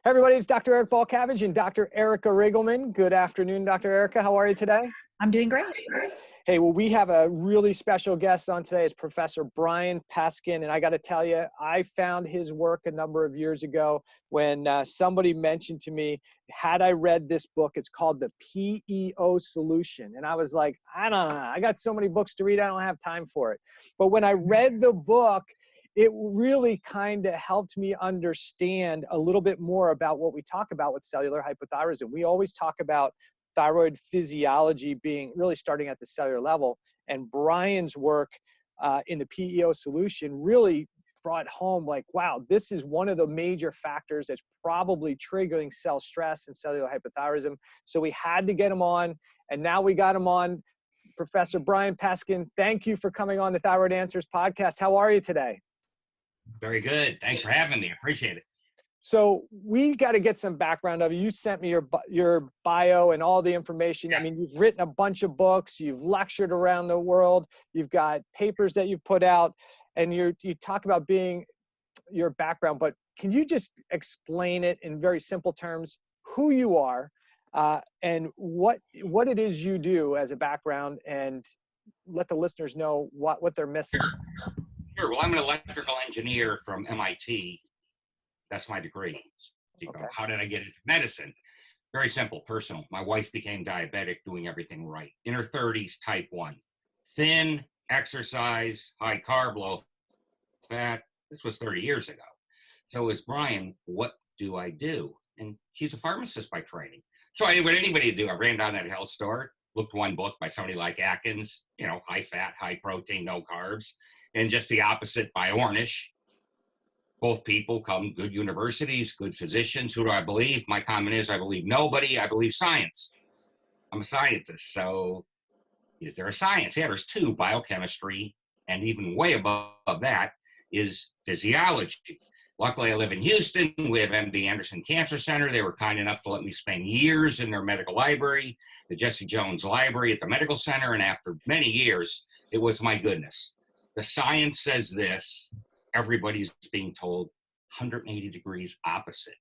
Everybody, it's Dr. Eric Balcavage and Dr. Erica Riggleman. Good afternoon, Dr. Erica. How are you today? I'm doing great. Hey, well, we have a really special guest on today. It's Professor Brian Peskin. And I got to tell you, I found his work a number of years ago when somebody mentioned to me, had I read this book, it's called The PEO Solution. And I was like, I don't know. I got so many books to read. I don't have time for it. But when I read the book, it really kind of helped me understand a little bit more about what we talk about with cellular hypothyroidism. We always talk about thyroid physiology being really starting at the cellular level. And Brian's work in the PEO solution really brought home like, wow, this is one of the major factors that's probably triggering cell stress and cellular hypothyroidism. So we had to get him on, and now we got him on. Professor Brian Peskin, thank you for coming on the Thyroid Answers podcast. How are you today? Very good. Thanks for having me. Appreciate it. So we got to get some background of you. You sent me your bio and all the information. Yeah. I mean, you've written a bunch of books. You've lectured around the world. You've got papers that you've put out, and you talk about being your background. But can you just explain it in very simple terms, who you are, and what it is you do as a background, and let the listeners know what they're missing? Sure. Well, I'm an electrical engineer from MIT. That's my degree. You know, Okay. how did I get into medicine? Very simple, personal. My wife became diabetic, doing everything right. In her 30s, type 1. Thin, exercise, high carb, low fat. This was 30 years ago. So it was, Brian, what do I do? And she's a pharmacist by training. So I did what anybody would do. I ran down that health store, looked one book by somebody like Atkins, you know, high fat, high protein, no carbs. And just the opposite by Ornish. Both people come good universities, good physicians. Who do I believe? My comment is I believe nobody. I believe science. I'm a scientist. So is there a science? Yeah, there's two, biochemistry, and even way above that is physiology. Luckily, I live in Houston. We have MD Anderson Cancer Center. They were kind enough to let me spend years in their medical library, the Jesse Jones Library at the medical center. And after many years, it was, my goodness, the science says this. Everybody's being told 180 degrees opposite.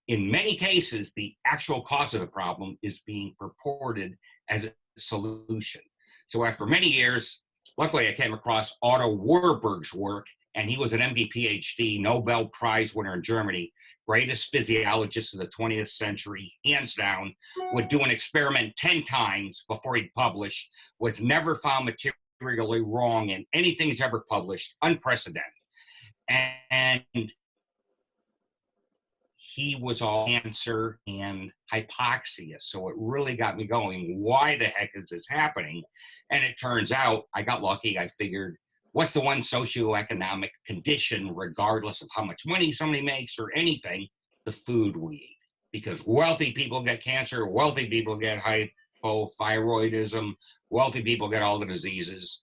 In many cases, the actual cause of the problem is being purported as a solution. So after many years, luckily I came across Otto Warburg's work, and he was an MD PhD, Nobel Prize winner in Germany, greatest physiologist of the 20th century, hands down, would do an experiment 10 times before he'd publish, was never found materially wrong in anything he's ever published, unprecedented. And he was all cancer and hypoxia. So it really got me going. Why the heck is this happening? And it turns out I got lucky. I figured, what's the one socioeconomic condition, regardless of how much money somebody makes or anything? The food we eat. Because wealthy people get cancer, wealthy people get hypothyroidism, wealthy people get all the diseases,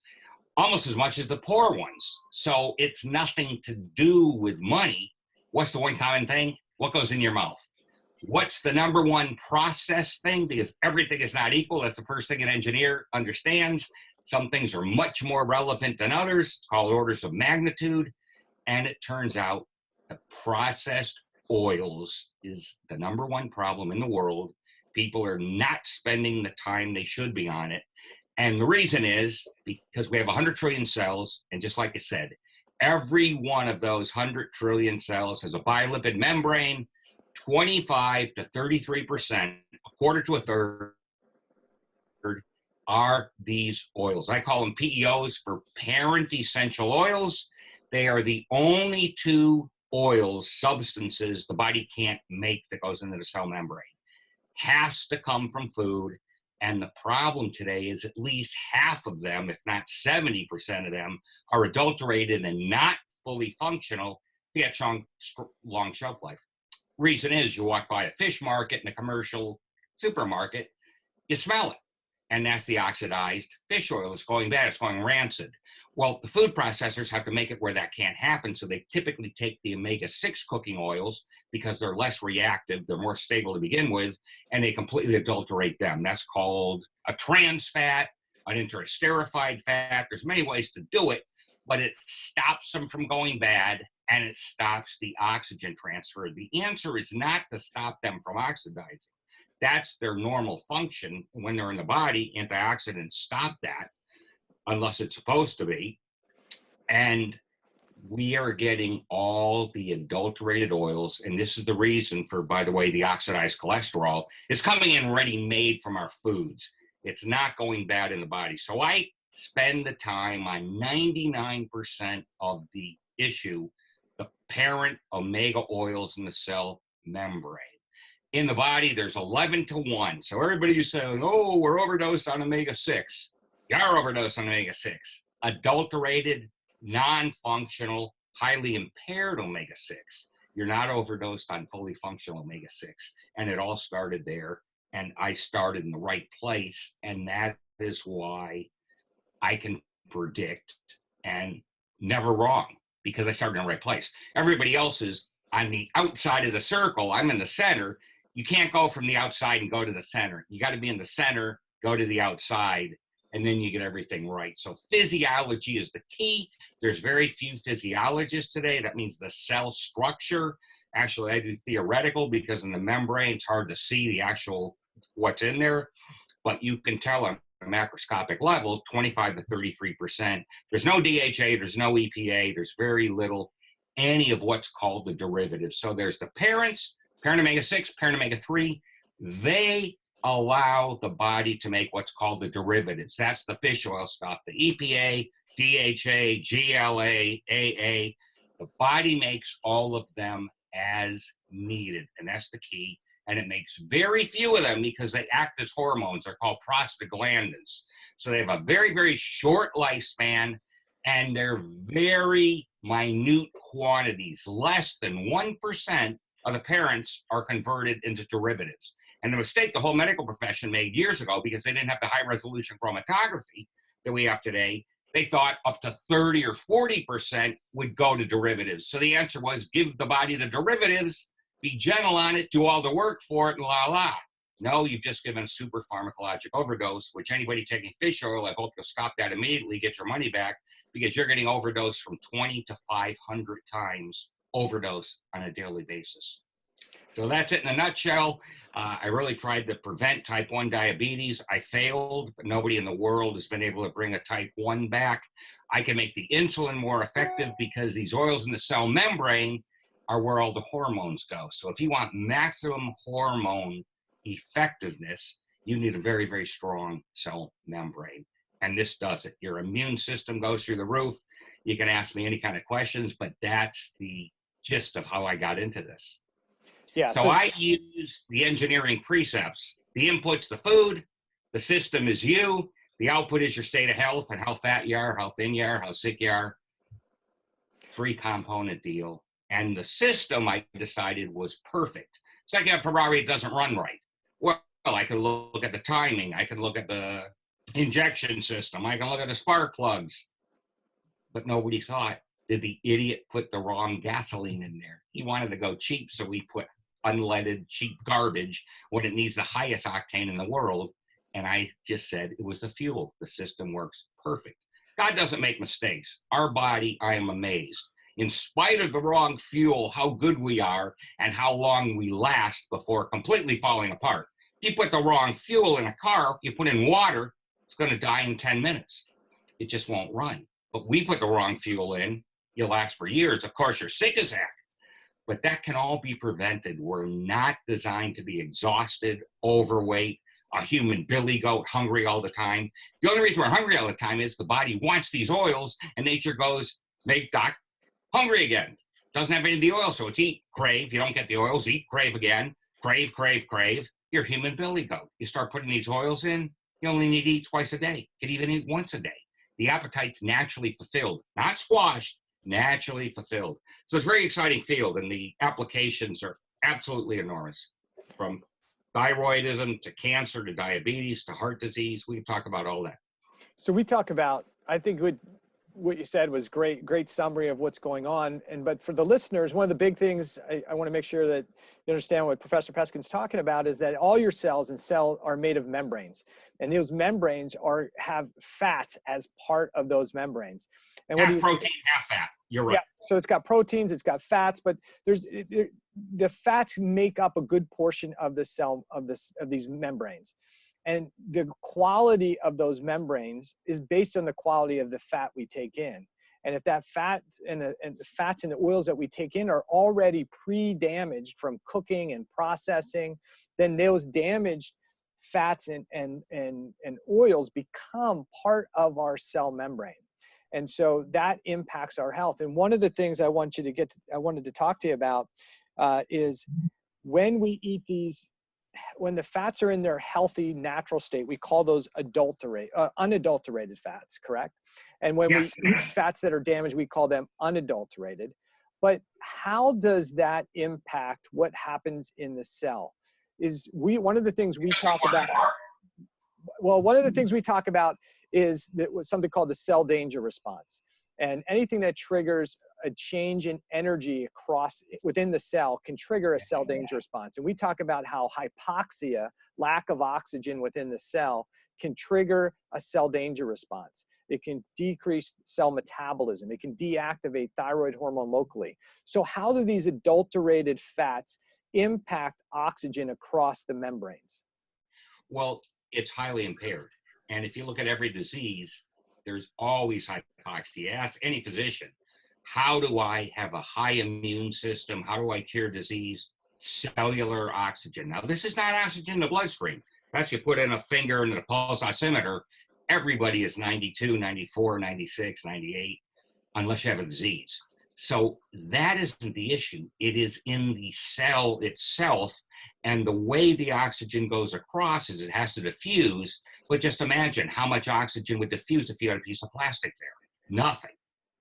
almost as much as the poor ones. So it's nothing to do with money. What's the one common thing? What goes in your mouth? What's the number one process thing? Because everything is not equal. That's the first thing an engineer understands. Some things are much more relevant than others. It's called orders of magnitude. And it turns out that processed oils is the number one problem in the world. People are not spending the time they should be on it. And the reason is because we have 100 trillion cells, and just like I said, every one of those 100 trillion cells has a bilipid membrane. 25 to 33%, a quarter to a third, are these oils. I call them PEOs, for parent essential oils. They are the only two oils, substances the body can't make that goes into the cell membrane. Has to come from food. And the problem today is at least half of them, if not 70% of them, are adulterated and not fully functional to get long shelf life. Reason is, you walk by a fish market and a commercial supermarket, you smell it. And that's the oxidized fish oil. It's going bad, it's going rancid. Well, the food processors have to make it where that can't happen. So they typically take the omega-6 cooking oils because they're less reactive, they're more stable to begin with, and they completely adulterate them. That's called a trans fat, an interesterified fat. There's many ways to do it, but it stops them from going bad and it stops the oxygen transfer. The answer is not to stop them from oxidizing. That's their normal function. When they're in the body, antioxidants stop that, unless it's supposed to be. And we are getting all the adulterated oils. And this is the reason for, by the way, the oxidized cholesterol is coming in ready-made from our foods. It's not going bad in the body. So I spend the time on 99% of the issue, the parent omega oils in the cell membrane. In the body, there's 11 to 1. So everybody who's saying, oh, we're overdosed on omega-6. You are overdosed on omega-6. Adulterated, non-functional, highly impaired omega-6. You're not overdosed on fully functional omega-6. And it all started there. And I started in the right place. And that is why I can predict and never wrong, because I started in the right place. Everybody else is on the outside of the circle. I'm in the center. You can't go from the outside and go to the center. You got to be in the center, go to the outside, and then you get everything right. So physiology is the key. There's very few physiologists today. That means the cell structure. Actually, I do theoretical because in the membrane, it's hard to see the actual what's in there, but you can tell on a macroscopic level, 25 to 33%. There's no DHA, there's no EPA, there's very little, any of what's called the derivatives. So there's the parents, parent omega-6, parent omega-3. They allow the body to make what's called the derivatives. That's the fish oil stuff, the EPA, DHA, GLA, AA. The body makes all of them as needed, and that's the key. And it makes very few of them because they act as hormones. They're called prostaglandins. So they have a very, very short lifespan, and they're very minute quantities. Less than 1% of the parents are converted into derivatives. And the mistake the whole medical profession made years ago, because they didn't have the high-resolution chromatography that we have today, they thought up to 30 or 40% would go to derivatives. So the answer was give the body the derivatives, be gentle on it, do all the work for it, and la. No, you've just given a super pharmacologic overdose, which anybody taking fish oil, I hope you'll stop that immediately, get your money back, because you're getting overdose from 20 to 500 times overdose on a daily basis. So that's it in a nutshell. I really tried to prevent type 1 diabetes. I failed, but nobody in the world has been able to bring a type 1 back. I can make the insulin more effective because these oils in the cell membrane are where all the hormones go. So if you want maximum hormone effectiveness, you need a very, very strong cell membrane. And this does it. Your immune system goes through the roof. You can ask me any kind of questions, but that's the gist of how I got into this. Yeah. So I use the engineering precepts. The input's the food. The system is you. The output is your state of health and how fat you are, how thin you are, how sick you are. 3-component deal. And the system I decided was perfect. It's like a Ferrari, it doesn't run right. Well, I can look at the timing. I can look at the injection system. I can look at the spark plugs. But nobody thought, did the idiot put the wrong gasoline in there? He wanted to go cheap, so he put unleaded, cheap garbage when it needs the highest octane in the world. And I just said it was the fuel. The system works perfect. God doesn't make mistakes. Our body, I am amazed. In spite of the wrong fuel, how good we are and how long we last before completely falling apart. If you put the wrong fuel in a car, you put in water, it's going to die in 10 minutes. It just won't run. But we put the wrong fuel in, you last for years. Of course, you're sick as heck. But that can all be prevented. We're not designed to be exhausted, overweight, a human billy goat, hungry all the time. The only reason we're hungry all the time is the body wants these oils, and nature goes, make doc hungry again. Doesn't have any of the oil, so it's eat, crave. You don't get the oils, eat, crave again. Crave, crave, crave. You're a human billy goat. You start putting these oils in, you only need to eat twice a day. You can even eat once a day. The appetite's naturally fulfilled, not squashed, naturally fulfilled. So it's a very exciting field, and the applications are absolutely enormous. From thyroidism to cancer to diabetes to heart disease, we can talk about all that. So we talk about, I think what you said was great summary of what's going on. But for the listeners, one of the big things I want to make sure that you understand what Professor Peskin's talking about is that all your cells are made of membranes, and those membranes have fat as part of those membranes. And half protein, half fat. You're right. Yeah, so it's got proteins, it's got fats, but the fats make up a good portion of the cell of these membranes. And the quality of those membranes is based on the quality of the fat we take in. And if that fat and the fats and the oils that we take in are already pre-damaged from cooking and processing, then those damaged fats and oils become part of our cell membrane. And so that impacts our health. And one of the things I wanted to talk to you about is when we eat these, when the fats are in their healthy, natural state, we call those unadulterated fats, correct? And when Yes. we eat fats that are damaged, we call them unadulterated. But how does that impact what happens in the cell? One of the things we talk about, one of the things we talk about is that was something called the cell danger response. And anything that triggers a change in energy within the cell can trigger a cell danger response. And we talk about how hypoxia, lack of oxygen within the cell, can trigger a cell danger response. It can decrease cell metabolism. It can deactivate thyroid hormone locally. So how do these adulterated fats impact oxygen across the membranes? Well, it's highly impaired. And if you look at every disease, there's always hypoxia. Ask any physician, how do I have a high immune system? How do I cure disease? Cellular oxygen. Now, this is not oxygen in the bloodstream. That's you put in a finger into the pulse oximeter. Everybody is 92, 94, 96, 98, unless you have a disease. So that isn't the issue. It is in the cell itself. And the way the oxygen goes across is it has to diffuse. But just imagine how much oxygen would diffuse if you had a piece of plastic there. Nothing.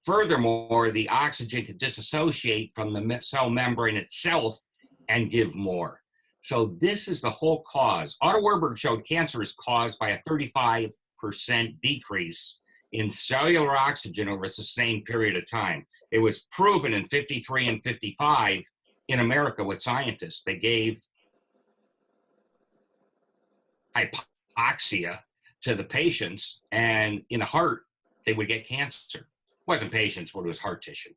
Furthermore, the oxygen could disassociate from the cell membrane itself and give more. So this is the whole cause. Otto Warburg showed cancer is caused by a 35% decrease in cellular oxygen over a sustained period of time. It was proven in 53 and 55 in America with scientists. They gave hypoxia to the patients, and in the heart, they would get cancer. It wasn't patients, but it was heart tissue.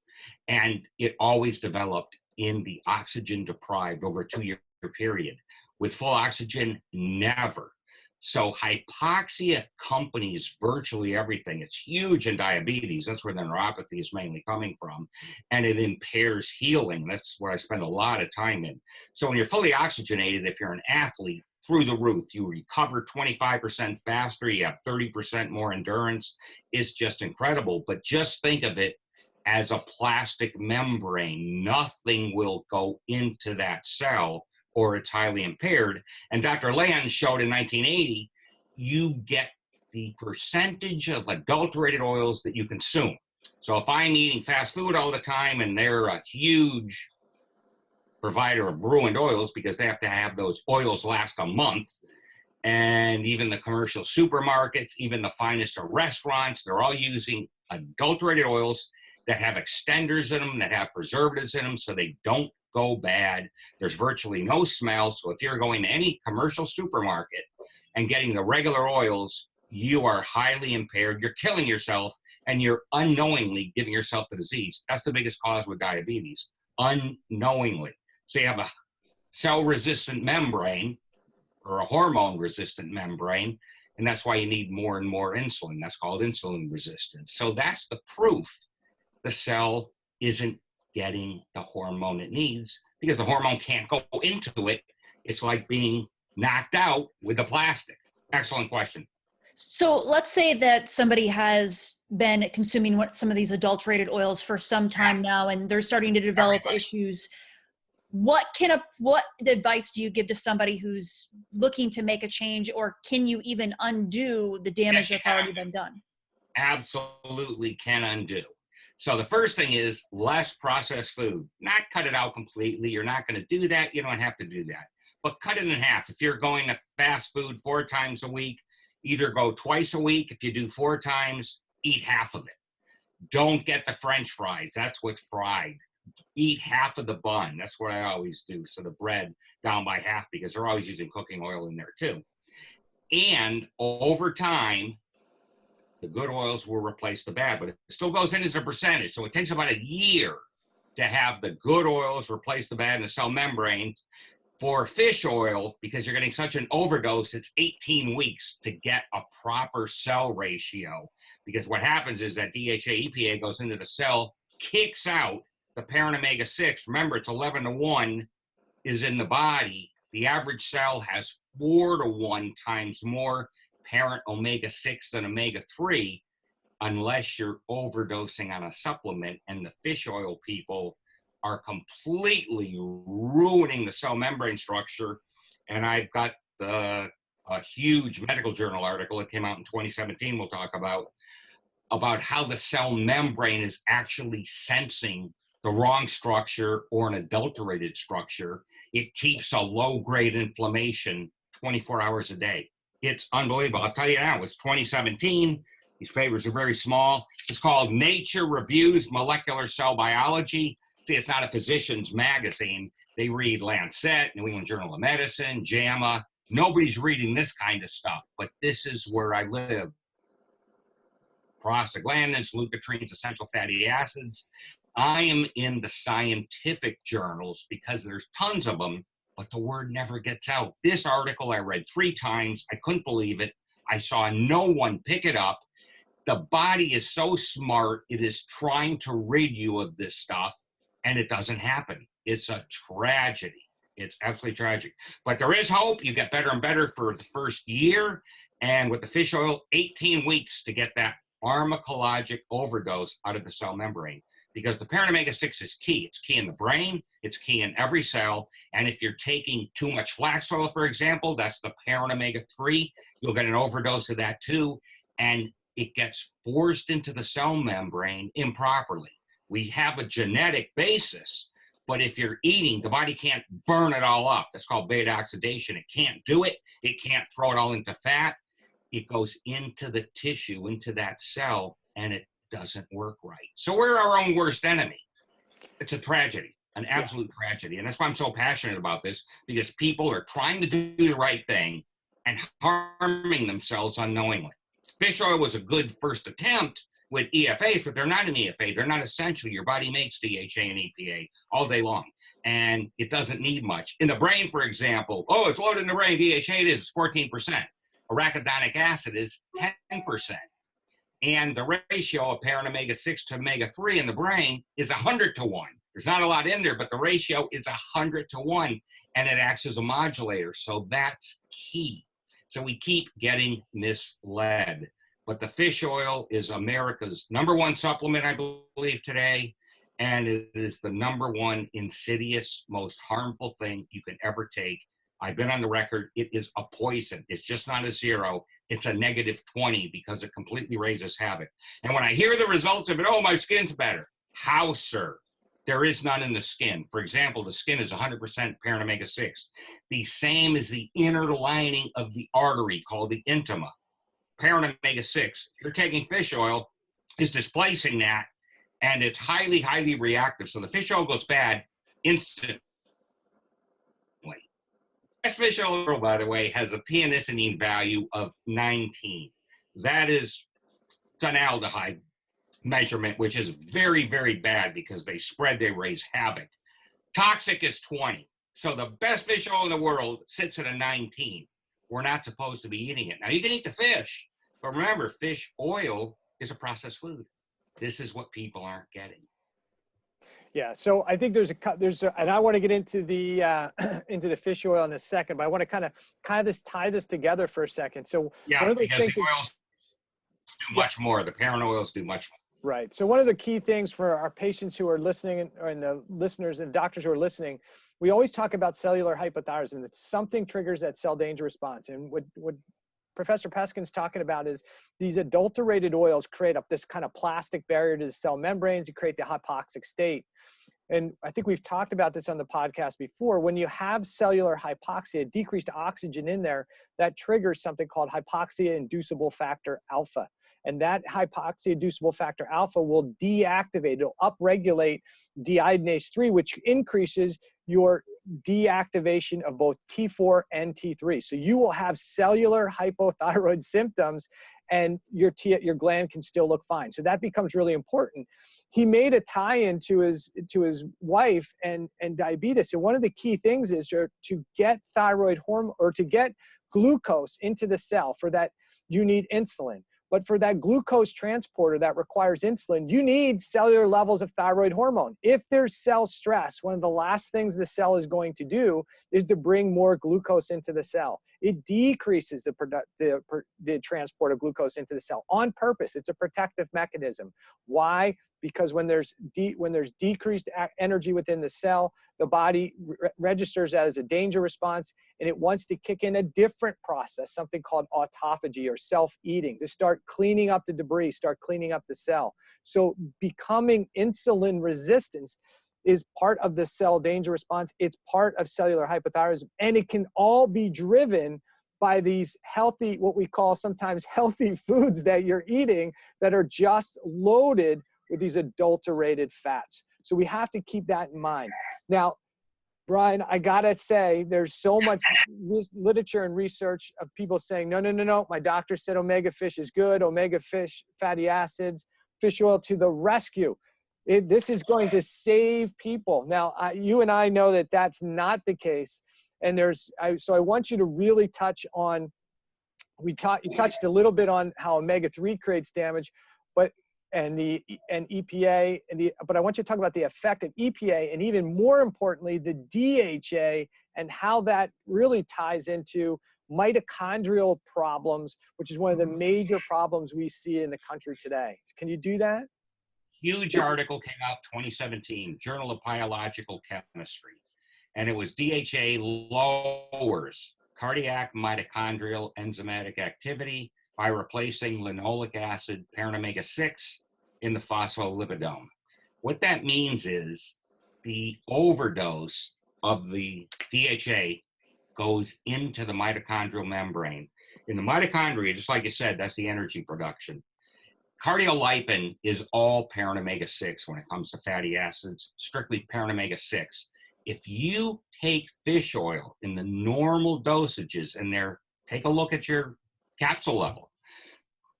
And it always developed in the oxygen deprived over a 2-year period. With full oxygen, never. So hypoxia accompanies virtually everything. It's huge in diabetes. That's where the neuropathy is mainly coming from. And it impairs healing. That's where I spend a lot of time in. So when you're fully oxygenated, if you're an athlete, through the roof, you recover 25% faster, you have 30% more endurance. It's just incredible. But just think of it as a plastic membrane. Nothing will go into that cell, or it's highly impaired. And Dr. Land showed in 1980, you get the percentage of adulterated oils that you consume. So if I'm eating fast food all the time and they're a huge provider of ruined oils because they have to have those oils last a month, and even the commercial supermarkets, even the finest of restaurants, they're all using adulterated oils that have extenders in them, that have preservatives in them, so they don't go bad. There's virtually no smell. So if you're going to any commercial supermarket and getting the regular oils, you are highly impaired. You're killing yourself, and you're unknowingly giving yourself the disease. That's the biggest cause with diabetes, unknowingly. So you have a cell-resistant membrane or a hormone-resistant membrane, and that's why you need more and more insulin. That's called insulin resistance. So that's the proof the cell isn't getting the hormone it needs, because the hormone can't go into it. It's like being knocked out with the plastic. Excellent question. So let's say that somebody has been consuming some of these adulterated oils for some time now, and they're starting to develop issues. What advice do you give to somebody who's looking to make a change, or can you even undo the damage that's already been done? Absolutely can undo. So the first thing is less processed food. Not cut it out completely. You're not going to do that. You don't have to do that. But cut it in half. If you're going to fast food 4 times a week, either go twice a week. If you do 4 times, eat half of it. Don't get the French fries. That's what's fried. Eat half of the bun. That's what I always do. So the bread down by half, because they're always using cooking oil in there too. And over time, The good oils will replace the bad, but it still goes in as a percentage. So it takes about a year to have the good oils replace the bad in the cell membrane. For fish oil, because you're getting such an overdose, it's 18 weeks to get a proper cell ratio. Because what happens is that DHA EPA goes into the cell, kicks out the parent omega-6. Remember, it's 11-to-1 is in the body. The average cell has 4-to-1 times more parent omega-6 than omega-3, unless you're overdosing on a supplement. And the fish oil people are completely ruining the cell membrane structure. And I've got a huge medical journal article that came out in 2017 we'll talk about how the cell membrane is actually sensing the wrong structure or an adulterated structure. It keeps a low-grade inflammation 24 hours a day. It's unbelievable. I'll tell you now, it's 2017. These papers are very small. It's called Nature Reviews Molecular Cell Biology. See, it's not a physician's magazine. They read Lancet, New England Journal of Medicine, JAMA. Nobody's reading this kind of stuff, but this is where I live. Prostaglandins, leukotrienes, essential fatty acids. I am in the scientific journals because there's tons of them, but the word never gets out. This article I read 3 times. I couldn't believe it. I saw no one pick it up. The body is so smart, it is trying to rid you of this stuff, and it doesn't happen. It's a tragedy. It's absolutely tragic. But there is hope. You get better and better for the first year. And with the fish oil, 18 weeks to get that pharmacologic overdose out of the cell membrane. Because the parent omega-6 is key. It's key in the brain. It's key in every cell. And if you're taking too much flax oil, for example, that's the parent omega-3, you'll get an overdose of that too. And it gets forced into the cell membrane improperly. We have a genetic basis, but if you're eating, the body can't burn it all up. That's called beta oxidation. It can't do it. It can't throw it all into fat. It goes into the tissue, into that cell, and it doesn't work right. So we're our own worst enemy. It's a tragedy, an absolute tragedy. And that's why I'm so passionate about this, because people are trying to do the right thing and harming themselves unknowingly. Fish oil was a good first attempt with EFAs, but they're not an EFA. They're not essential. Your body makes DHA and EPA all day long, and it doesn't need much. In the brain, for example, it's loaded in the brain. DHA is 14%. Arachidonic acid is 10%. And the ratio of parent omega-6 to omega-3 in the brain is 100-to-1. There's not a lot in there, but the ratio is 100-to-1, and it acts as a modulator. So that's key. So we keep getting misled. But the fish oil is America's #1 supplement, I believe, today. And it is the #1 insidious, most harmful thing you can ever take. I've been on the record. It is a poison. It's just not a 0. It's a -20 because it completely raises havoc. And when I hear the results of it, my skin's better. How, sir? There is none in the skin. For example, the skin is 100% parent omega-6. The same as the inner lining of the artery called the intima. Parent omega-6, if you're taking fish oil, is displacing that, and it's highly, highly reactive. So the fish oil goes bad instantly. Best fish oil in the world, by the way, has a p-anisine value of 19. That is phenaldehyde measurement, which is very, very bad because they spread, they raise havoc. Toxic is 20. So the best fish oil in the world sits at a 19. We're not supposed to be eating it. Now, you can eat the fish, but remember, fish oil is a processed food. This is what people aren't getting. Yeah, so I think and I want to get into the into the fish oil in a second, but I want to kind of tie this together for a second. So yeah, one of the because things the oils do much more. The parent oils do much more. Right. So one of the key things for our patients who are listening, and the listeners and doctors who are listening, we always talk about cellular hypothyroidism, that something triggers that cell danger response. And what Professor Peskin's talking about is these adulterated oils create up this kind of plastic barrier to the cell membranes. You create the hypoxic state. And I think we've talked about this on the podcast before. When you have cellular hypoxia, decreased oxygen in there, that triggers something called hypoxia-inducible factor alpha. And that hypoxia-inducible factor alpha will deactivate, it'll upregulate deiodinase 3, which increases your deactivation of both T4 and T3. So you will have cellular hypothyroid symptoms, and your gland can still look fine. So that becomes really important. He made a tie-in to his wife and diabetes. And one of the key things is to get thyroid hormone, or to get glucose into the cell. For that, you need insulin. But for that glucose transporter that requires insulin, you need cellular levels of thyroid hormone. If there's cell stress, one of the last things the cell is going to do is to bring more glucose into the cell. It decreases the transport of glucose into the cell on purpose. It's a protective mechanism. Why? Because when there's decreased energy within the cell, the body registers that as a danger response, and it wants to kick in a different process, something called autophagy, or self-eating, to start cleaning up the debris, start cleaning up the cell. So becoming insulin resistant is part of the cell danger response. It's part of cellular hypothyroidism, and it can all be driven by these healthy, what we call sometimes healthy foods that you're eating that are just loaded with these adulterated fats. So we have to keep that in mind. Now, Brian, I gotta say, there's so much literature and research of people saying, no, my doctor said omega fish is good, omega fish, fatty acids, fish oil to the rescue. This is going to save people. Now, you and I know that that's not the case. And so I want you to really touch on, you touched a little bit on how omega-3 creates damage, and EPA, but I want you to talk about the effect of EPA, and even more importantly, the DHA, and how that really ties into mitochondrial problems, which is one of the major problems we see in the country today. Can you do that? Huge article came out 2017, Journal of Biological Chemistry, and it was DHA lowers cardiac mitochondrial enzymatic activity by replacing linoleic acid, parent omega-6 in the phospholipidome. What that means is the overdose of the DHA goes into the mitochondrial membrane. In the mitochondria, just like you said, that's the energy production. Cardiolipin is all parent omega-6 when it comes to fatty acids, strictly parent omega-6. If you take fish oil in the normal dosages, and take a look at your capsule level.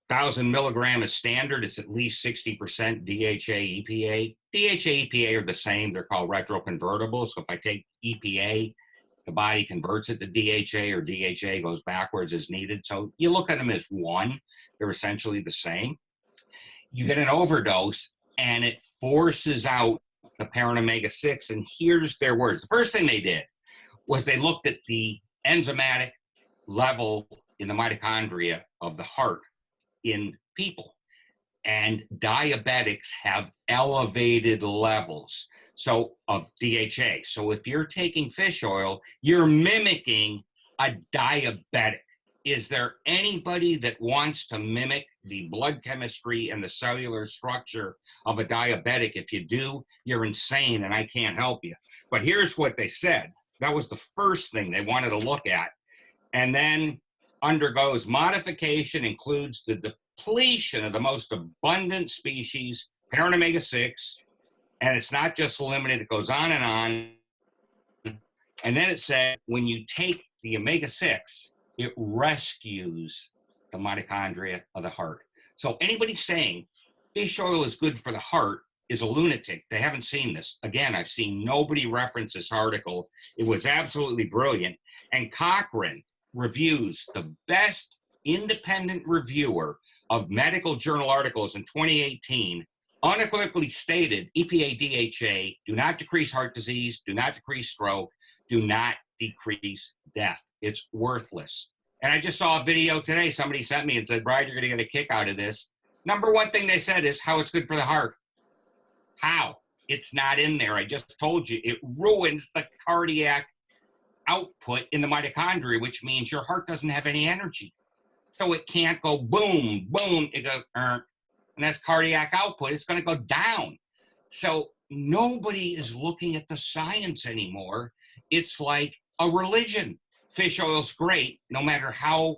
1,000 milligram is standard. It's at least 60% DHA, EPA. DHA, EPA are the same. They're called retroconvertible. So if I take EPA, the body converts it to DHA, or DHA goes backwards as needed. So you look at them as one. They're essentially the same. You get an overdose, and it forces out the parent omega-6. And here's their words. The first thing they did was they looked at the enzymatic level in the mitochondria of the heart in people, and diabetics have elevated levels of DHA. So if you're taking fish oil, you're mimicking a diabetic. Is there anybody that wants to mimic the blood chemistry and the cellular structure of a diabetic? If you do, you're insane, and I can't help you. But here's what they said. That was the first thing they wanted to look at. And then undergoes modification, includes the depletion of the most abundant species, parent omega-6, and it's not just limited, it goes on. And then it said, when you take the omega-6, it rescues the mitochondria of the heart. So anybody saying fish oil is good for the heart is a lunatic. They haven't seen this. Again, I've seen nobody reference this article. It was absolutely brilliant. And Cochrane reviews, the best independent reviewer of medical journal articles in 2018, unequivocally stated EPA, DHA do not decrease heart disease, do not decrease stroke, do not decrease death. It's worthless. And I just saw a video today. Somebody sent me and said, Brian, you're going to get a kick out of this. Number one thing they said is how it's good for the heart. How? It's not in there. I just told you it ruins the cardiac output in the mitochondria, which means your heart doesn't have any energy. So it can't go boom, boom. It goes, and that's cardiac output. It's going to go down. So nobody is looking at the science anymore. It's like a religion. Fish oil's great, no matter how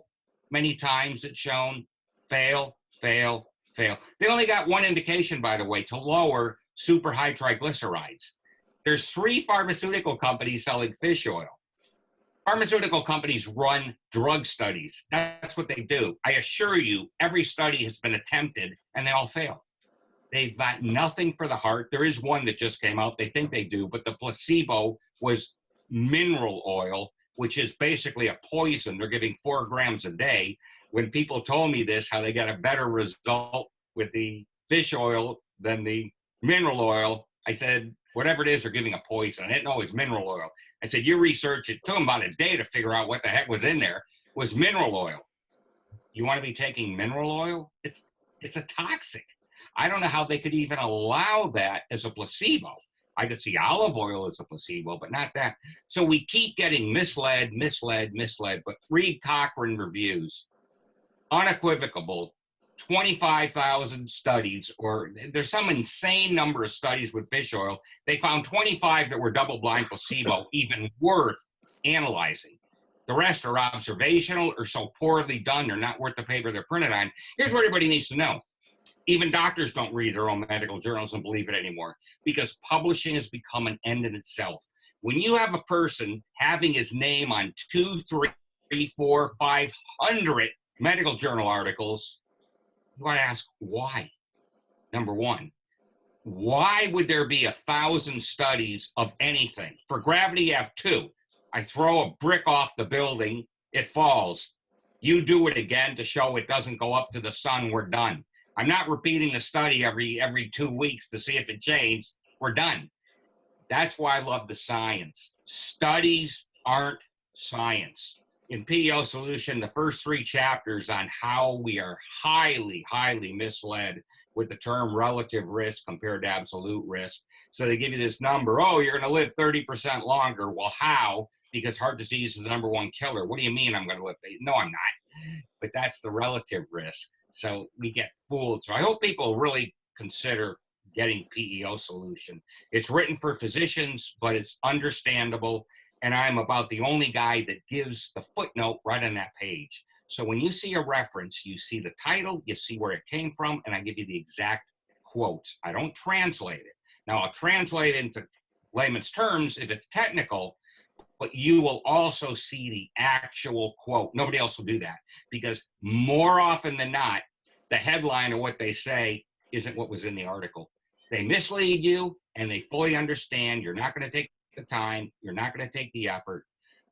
many times it's shown. Fail, fail, fail. They only got one indication, by the way, to lower super high triglycerides. There's 3 pharmaceutical companies selling fish oil. Pharmaceutical companies run drug studies. That's what they do. I assure you, every study has been attempted and they all fail. They've got nothing for the heart. There is one that just came out. They think they do, but the placebo was mineral oil, which is basically a poison. They're giving 4 grams a day. When people told me this, how they got a better result with the fish oil than the mineral oil, I said, whatever it is, they're giving a poison. I didn't know it was mineral oil. I said, you research it. It took them about a day to figure out what the heck was in there. It was mineral oil. You want to be taking mineral oil? It's a toxic. I don't know how they could even allow that as a placebo. I could see olive oil as a placebo, but not that. So we keep getting misled. But read Cochrane reviews. Unequivocal, 25,000 studies, or there's some insane number of studies with fish oil. They found 25 that were double-blind placebo, even worth analyzing. The rest are observational or so poorly done, they're not worth the paper they're printed on. Here's what everybody needs to know. Even doctors don't read their own medical journals and believe it anymore because publishing has become an end in itself. When you have a person having his name on 2, 3, 4, 500 medical journal articles, you want to ask why. Number one, why would there be 1,000 studies of anything? For gravity, you have 2. I throw a brick off the building, it falls. You do it again to show it doesn't go up to the sun, we're done. I'm not repeating the study every 2 weeks to see if it changed. We're done. That's why I love the science. Studies aren't science. In PEO Solution, the first 3 chapters on how we are highly, highly misled with the term relative risk compared to absolute risk. So they give you this number, oh, you're going to live 30% longer. Well, how? Because heart disease is the #1 killer. What do you mean I'm going to live? No, I'm not. But that's the relative risk. So we get fooled. So I hope people really consider getting PEO Solution. It's written for physicians, but it's understandable. And I'm about the only guy that gives the footnote right on that page. So when you see a reference, you see the title, you see where it came from, and I give you the exact quotes. I don't translate it. Now, I'll translate it into layman's terms if it's technical, but you will also see the actual quote. Nobody else will do that because more often than not, the headline of what they say isn't what was in the article. They mislead you and they fully understand you're not going to take the time, you're not going to take the effort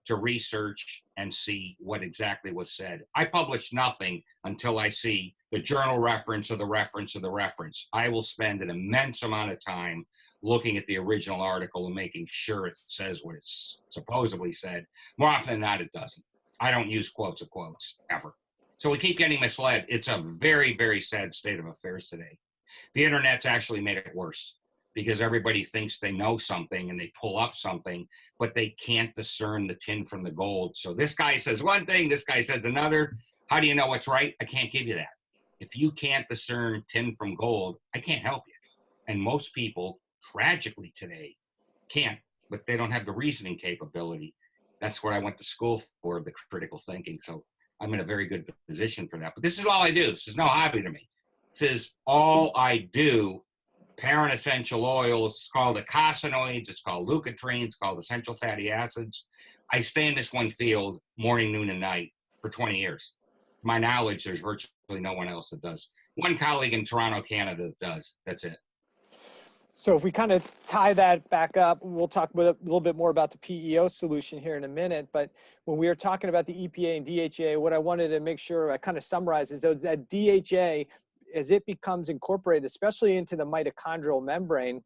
to research and see what exactly was said. I publish nothing until I see the journal reference or the reference or the reference. I will spend an immense amount of time looking at the original article and making sure it says what it's supposedly said. More often than not, it doesn't. I don't use quotes of quotes, ever. So we keep getting misled. It's a very, very sad state of affairs today. The internet's actually made it worse because everybody thinks they know something and they pull up something, but they can't discern the tin from the gold. So this guy says one thing, this guy says another. How do you know what's right? I can't give you that. If you can't discern tin from gold, I can't help you. And most people, tragically today, can't, but they don't have the reasoning capability. That's what I went to school for, the critical thinking. So I'm in a very good position for that. But this is all I do. This is no hobby to me. This is all I do. Parent essential oils, it's called eicosanoids, it's called leukotrienes, it's called essential fatty acids. I stay in this one field morning, noon, and night for 20 years. To my knowledge, there's virtually no one else that does. One colleague in Toronto, Canada that does. That's it. So if we kind of tie that back up, we'll talk a little bit more about the PEO solution here in a minute. But when we were talking about the EPA and DHA, what I wanted to make sure I kind of summarize is that DHA, as it becomes incorporated, especially into the mitochondrial membrane,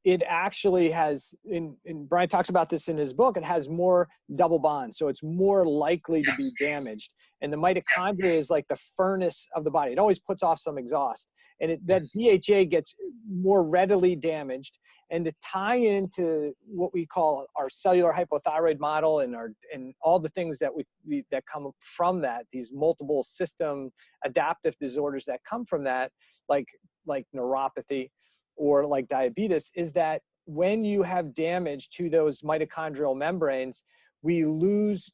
it actually has, and Brian talks about this in his book, it has more double bonds. So it's more likely to be damaged. And the mitochondria is like the furnace of the body. It always puts off some exhaust. And that DHA gets more readily damaged. And to tie into what we call our cellular hypothyroid model and all the things that that come from that, these multiple system adaptive disorders that come from that, like neuropathy or like diabetes, is that when you have damage to those mitochondrial membranes, we lose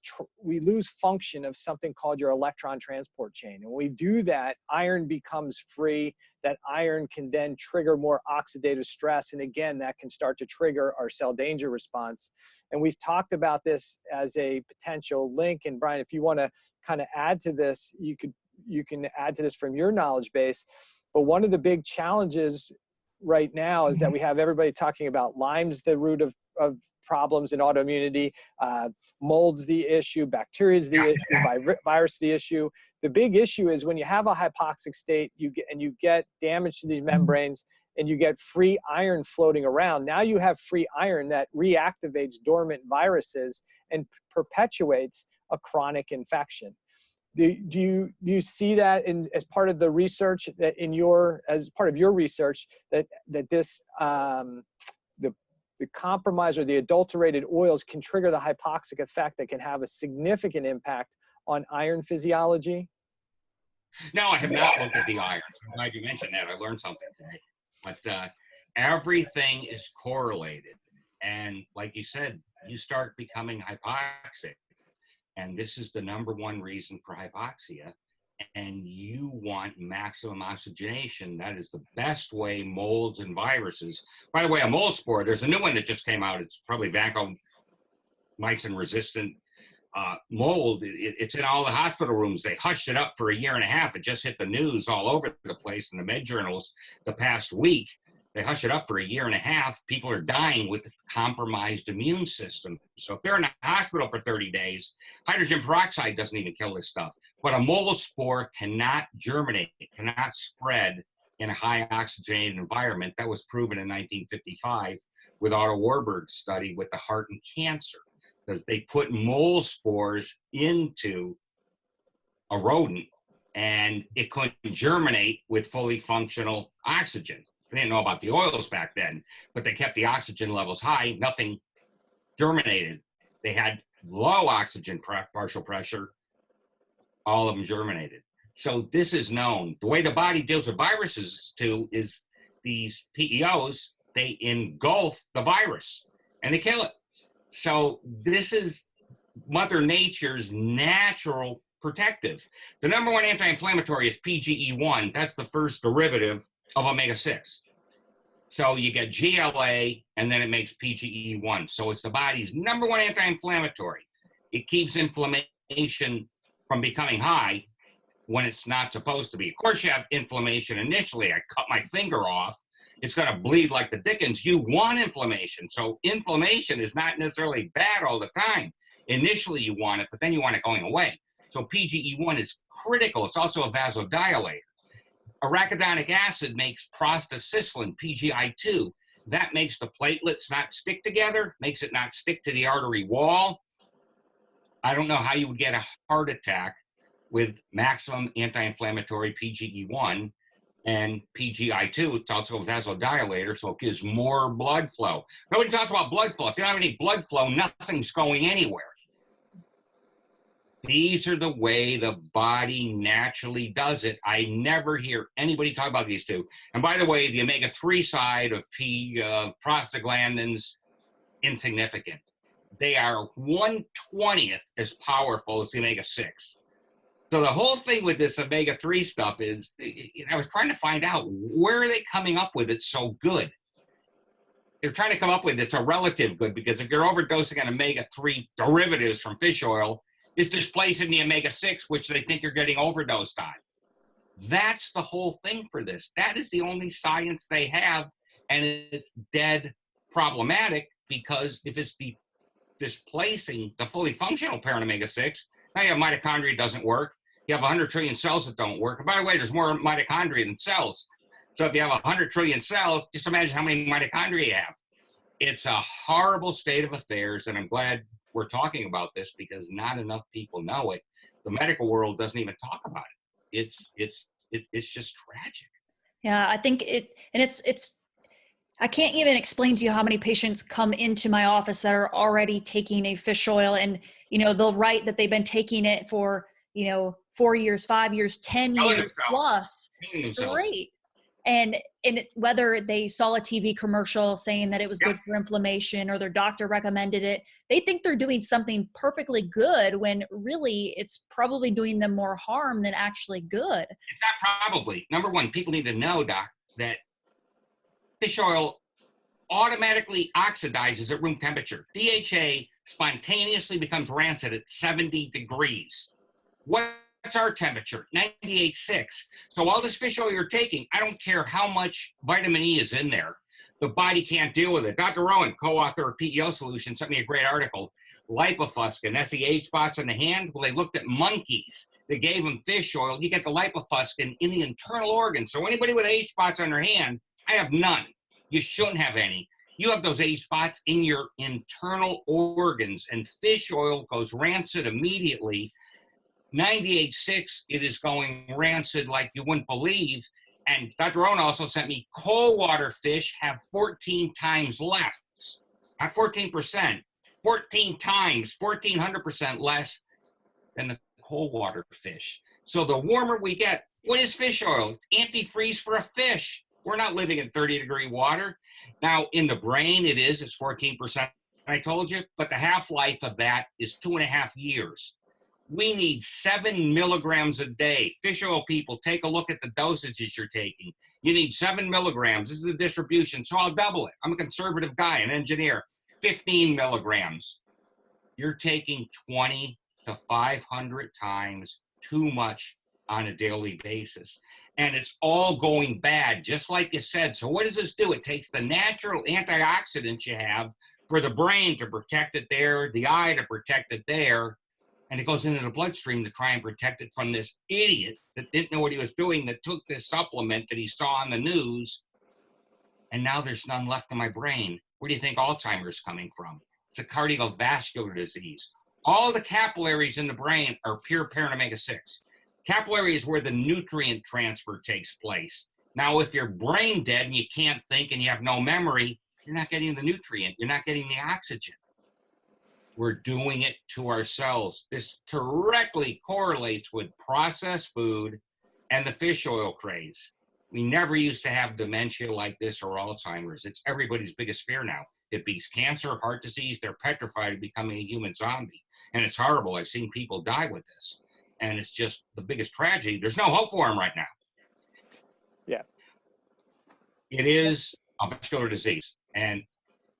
function of something called your electron transport chain. And when we do that, iron becomes free. That iron can then trigger more oxidative stress. And again, that can start to trigger our cell danger response. And we've talked about this as a potential link. And Brian, if you want to kind of add to this, you can add to this from your knowledge base. But one of the big challenges right now is that we have everybody talking about Lyme's the root of problems in autoimmunity, mold's the issue, bacteria's the issue, virus the issue. The big issue is when you have a hypoxic state, you get damage to these membranes and you get free iron floating around. Now you have free iron that reactivates dormant viruses and perpetuates a chronic infection. Do you see that as part of the research that as part of your research that this the compromise or the adulterated oils can trigger the hypoxic effect that can have a significant impact on iron physiology? No, I have not looked at the iron. I'm glad you mentioned that. I learned something today. But everything is correlated. And like you said, you start becoming hypoxic. And this is the #1 reason for hypoxia. And you want maximum oxygenation. That is the best way molds and viruses. By the way, a mold spore, there's a new one that just came out. It's probably vancomycin resistant mold. It's in all the hospital rooms. They hushed it up for a year and a half. It just hit the news all over the place in the med journals the past week. They hush it up for a year and a half. People are dying with a compromised immune system. So if they're in the hospital for 30 days, hydrogen peroxide doesn't even kill this stuff. But a mold spore cannot germinate, it cannot spread in a high oxygenated environment. That was proven in 1955 with Otto Warburg's study with the heart and cancer, because they put mold spores into a rodent and it couldn't germinate with fully functional oxygen. They didn't know about the oils back then, but they kept the oxygen levels high. Nothing germinated. They had low oxygen partial pressure. All of them germinated. So this is known. The way the body deals with viruses too is these PEOs, they engulf the virus and they kill it. So this is Mother Nature's natural protective. The #1 anti-inflammatory is PGE1. That's the first derivative of omega-6. So you get GLA and then it makes PGE1. So it's the body's #1 anti-inflammatory. It keeps inflammation from becoming high when it's not supposed to be. Of course, you have inflammation initially. I cut my finger off. It's going to bleed like the dickens. You want inflammation. So inflammation is not necessarily bad all the time. Initially, you want it, but then you want it going away. So PGE1 is critical. It's also a vasodilator. Arachidonic acid makes prostacyclin, PGI2. That makes the platelets not stick together, makes it not stick to the artery wall. I don't know how you would get a heart attack with maximum anti-inflammatory PGE1 and PGI2. It's also a vasodilator, so it gives more blood flow. Nobody talks about blood flow. If you don't have any blood flow, nothing's going anywhere. These are the way the body naturally does it. I never hear anybody talk about these two. And by the way, the omega-3 side of prostaglandins, insignificant. They are 1/20th as powerful as the omega-6. So the whole thing with this omega-3 stuff is, I was trying to find out, where are they coming up with it so good? They're trying to come up with it's a relative good, because if you're overdosing on omega-3 derivatives from fish oil, is displacing the omega-6, which they think you're getting overdosed on. That's the whole thing for this. That is the only science they have, and it's dead problematic, because if it's displacing the fully functional parent omega-6, now you have mitochondria doesn't work. You have 100 trillion cells that don't work. And by the way, there's more mitochondria than cells. So if you have 100 trillion cells, just imagine how many mitochondria you have. It's a horrible state of affairs, and I'm glad we're talking about this, because not enough people know it. The medical world doesn't even talk about it. It's just tragic. Yeah, I think it's I can't even explain to you how many patients come into my office that are already taking a fish oil, and they'll write that they've been taking it for 4 years, 5 years, 10 years plus straight. And whether they saw a TV commercial saying that it was good for inflammation or their doctor recommended it, they think they're doing something perfectly good when really it's probably doing them more harm than actually good. It's not probably. Number one, people need to know, Doc, that fish oil automatically oxidizes at room temperature. DHA spontaneously becomes rancid at 70 degrees. What's our temperature? 98.6. So all this fish oil you're taking, I don't care how much vitamin E is in there, the body can't deal with it. Dr. Rowan, co-author of PEO Solution, sent me a great article. Lipofuscin, SEH spots on the hand. Well, they looked at monkeys. They gave them fish oil. You get the lipofuscin in the internal organs. So anybody with H spots on their hand, I have none. You shouldn't have any. You have those H spots in your internal organs, and fish oil goes rancid immediately. 98.6, it is going rancid like you wouldn't believe. And Dr. Rowan also sent me cold water fish have 14 times less, not 14%, 14 times, 1,400% less than the cold water fish. So the warmer we get, what is fish oil? It's antifreeze for a fish. We're not living in 30-degree water. Now, in the brain, it's 14%, I told you, but the half-life of that is 2.5 years. We need 7 milligrams a day. Fish oil people, take a look at the dosages you're taking. You need 7 milligrams. This is the distribution, so I'll double it. I'm a conservative guy, an engineer. 15 milligrams. You're taking 20 to 500 times too much on a daily basis. And it's all going bad, just like you said. So what does this do? It takes the natural antioxidants you have for the brain to protect it there, the eye to protect it there, and it goes into the bloodstream to try and protect it from this idiot that didn't know what he was doing, that took this supplement that he saw on the news, and now there's none left in my brain. Where do you think Alzheimer's coming from? It's a cardiovascular disease. All the capillaries in the brain are pure parent omega-6. Capillary is where the nutrient transfer takes place. Now, if you're brain dead and you can't think and you have no memory, you're not getting the nutrient. You're not getting the oxygen. We're doing it to ourselves. This directly correlates with processed food and the fish oil craze. We never used to have dementia like this or Alzheimer's. It's everybody's biggest fear now. It beats cancer, heart disease. They're petrified of becoming a human zombie. And it's horrible. I've seen people die with this. And it's just the biggest tragedy. There's no hope for them right now. Yeah. It is a vascular disease. And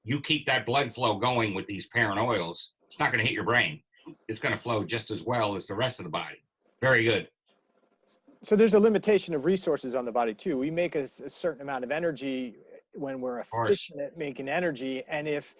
you keep that blood flow going with these parent oils, it's not going to hit your brain. It's going to flow just as well as the rest of the body. Very good. So there's a limitation of resources on the body too. We make a certain amount of energy when we're efficient at making energy. And if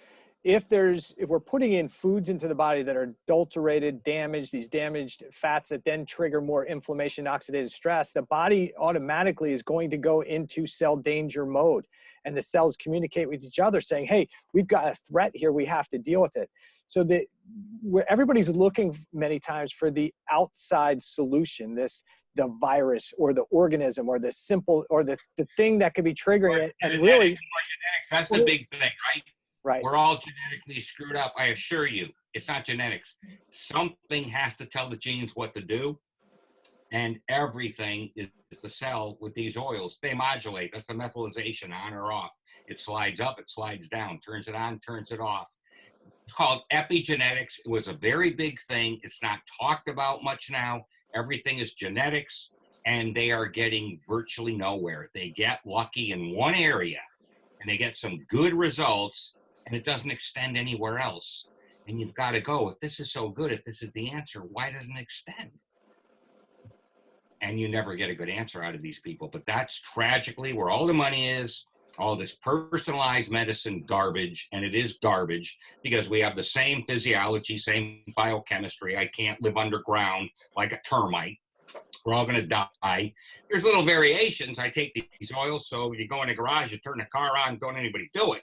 we're putting in foods into the body that are adulterated, damaged, these damaged fats that then trigger more inflammation, oxidative stress, the body automatically is going to go into cell danger mode. And the cells communicate with each other saying, hey, we've got a threat here, we have to deal with it. So where everybody's looking many times for the outside solution, the virus or the organism or the simple, or the thing that could be triggering it. And really, genetics, that's the big thing, right? Right. We're all genetically screwed up. I assure you, it's not genetics. Something has to tell the genes what to do. And everything is the cell with these oils. They modulate. That's the methylation, on or off. It slides up, it slides down, turns it on, turns it off. It's called epigenetics. It was a very big thing. It's not talked about much now. Everything is genetics, and they are getting virtually nowhere. They get lucky in one area, and they get some good results, and it doesn't extend anywhere else. And you've got to go, if this is so good, if this is the answer, why doesn't it extend? And you never get a good answer out of these people. But that's tragically where all the money is, all this personalized medicine garbage, and it is garbage because we have the same physiology, same biochemistry. I can't live underground like a termite. We're all going to die. There's little variations. I take these oils, so you go in the garage, you turn the car on, don't anybody do it.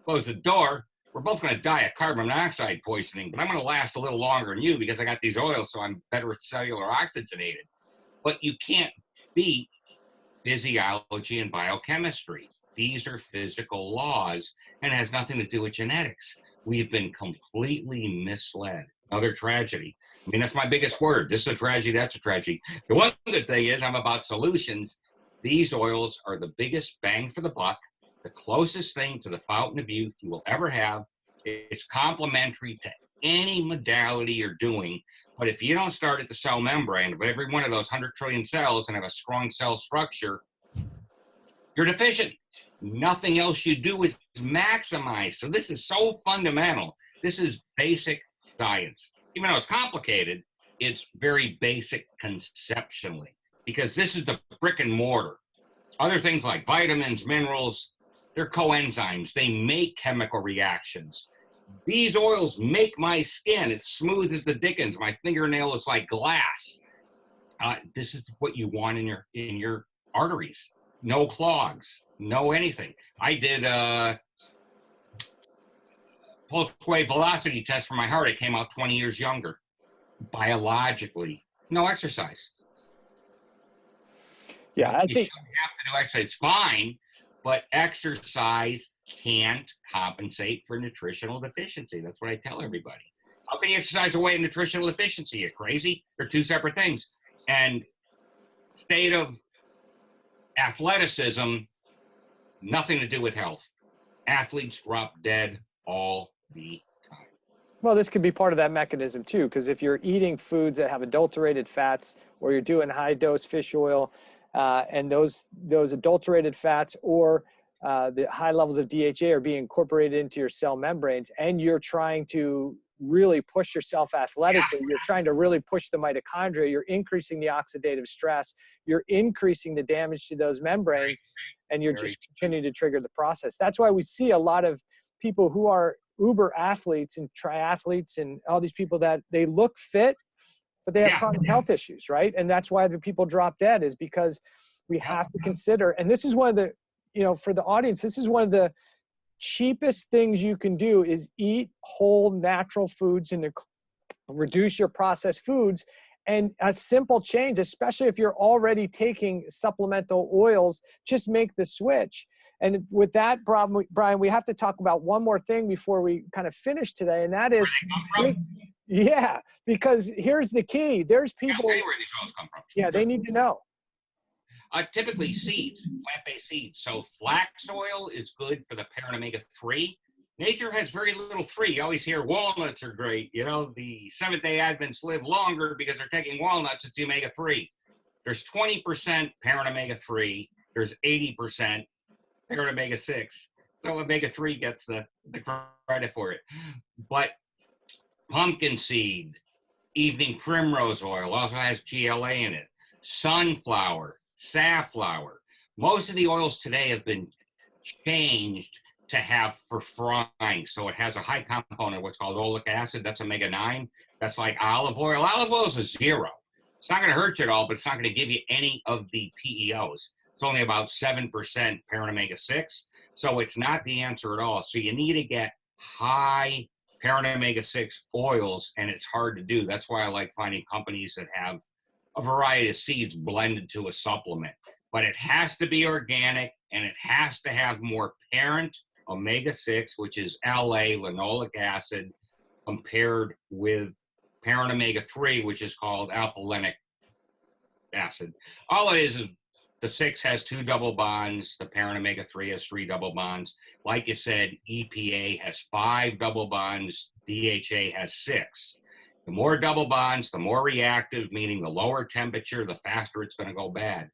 Close the door. We're both going to die of carbon monoxide poisoning, but I'm going to last a little longer than you because I got these oils, so I'm better cellular oxygenated. But you can't beat physiology and biochemistry. These are physical laws and it has nothing to do with genetics. We've been completely misled. Another tragedy. I mean, that's my biggest word. This is a tragedy, that's a tragedy. The one good thing is I'm about solutions. These oils are the biggest bang for the buck, the closest thing to the fountain of youth you will ever have. It's complementary to any modality you're doing. But if you don't start at the cell membrane of every one of those 100 trillion cells and have a strong cell structure, you're deficient. Nothing else you do is maximized. So this is so fundamental. This is basic science. Even though it's complicated, it's very basic conceptually, because this is the brick and mortar. Other things like vitamins, minerals, they're coenzymes. They make chemical reactions. These oils make my skin. It's smooth as the dickens. My fingernail is like glass. This is what you want in your arteries. No clogs, no anything. I did a pulse wave velocity test for my heart. It came out 20 years younger. Biologically, no exercise. Yeah, I you think shouldn't have to do exercise. Fine, but exercise can't compensate for nutritional deficiency. That's what I tell everybody. How can you exercise away a nutritional deficiency? You're crazy. They're two separate things. And state of athleticism, nothing to do with health. Athletes drop dead all the time. well, this could be part of that mechanism too, because if you're eating foods that have adulterated fats, or you're doing high dose fish oil, and those adulterated fats or the high levels of DHA are being incorporated into your cell membranes, and you're trying to really push yourself athletically, you're trying to really push the mitochondria, you're increasing the oxidative stress, you're increasing the damage to those membranes, and you're just continuing to trigger the process. That's why we see a lot of people who are uber athletes and triathletes and all these people that they look fit, but they have chronic health issues, right? And that's why the people drop dead, is because we have to consider, and this is one of the, for the audience, this is one of the cheapest things you can do, is eat whole natural foods and reduce your processed foods. And a simple change, especially if you're already taking supplemental oils, just make the switch. And with that, Brian, we have to talk about one more thing before we kind of finish today, and that is, yeah, because here's the key. There's people. I'll tell you where these oils come from. Yeah, they need to know. Typically seeds, plant-based seeds. So flax oil is good for the parent omega-3. Nature has very little 3. You always hear walnuts are great. The Seventh-day Advents live longer because they're taking walnuts. It's the omega-3. There's 20% parent omega-3. There's 80% parent omega-6. So omega-3 gets the credit for it. But pumpkin seed, evening primrose oil also has GLA in it. Sunflower, safflower. Most of the oils today have been changed to have for frying. So it has a high component of what's called oleic acid. That's omega-9. That's like olive oil. Olive oil is a 0. It's not going to hurt you at all, but it's not going to give you any of the PEOs. It's only about 7% parent omega-6. So it's not the answer at all. So you need to get high parent omega-6 oils, and it's hard to do. That's why I like finding companies that have a variety of seeds blended to a supplement. But it has to be organic, and it has to have more parent omega-6, which is LA, linoleic acid, compared with parent omega-3, which is called alpha-linoleic acid. All it is the 6 has 2 double bonds, the parent omega-3 has 3 double bonds. Like you said, EPA has 5 double bonds, DHA has 6. The more double bonds, the more reactive, meaning the lower temperature, the faster it's going to go bad.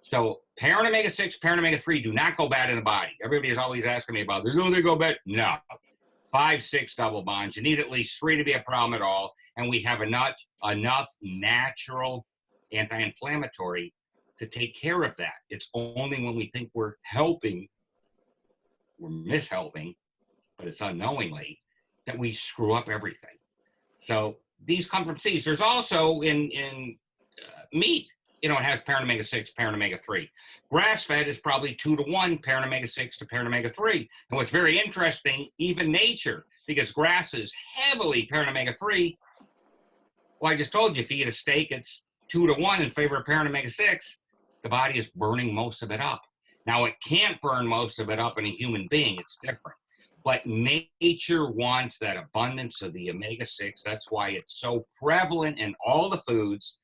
So parent omega-6, parent omega-3 do not go bad in the body. Everybody is always asking me about, don't they go bad? No. 5, 6 double bonds. You need at least 3 to be a problem at all. And we have enough natural anti-inflammatory to take care of that. It's only when we think we're helping, we're mishelping, but it's unknowingly, that we screw up everything. So these come from seeds. There's also in meat, it has parent omega-6, parent omega-3. Grass-fed is probably 2 to 1 parent omega-6 to parent omega-3. And what's very interesting, even nature, because grass is heavily parent omega-3. Well, I just told you, if you eat a steak, it's 2 to 1 in favor of parent omega-6. The body is burning most of it up. Now, it can't burn most of it up in a human being. It's different. But nature wants that abundance of the omega-6. That's why it's so prevalent in all the foods.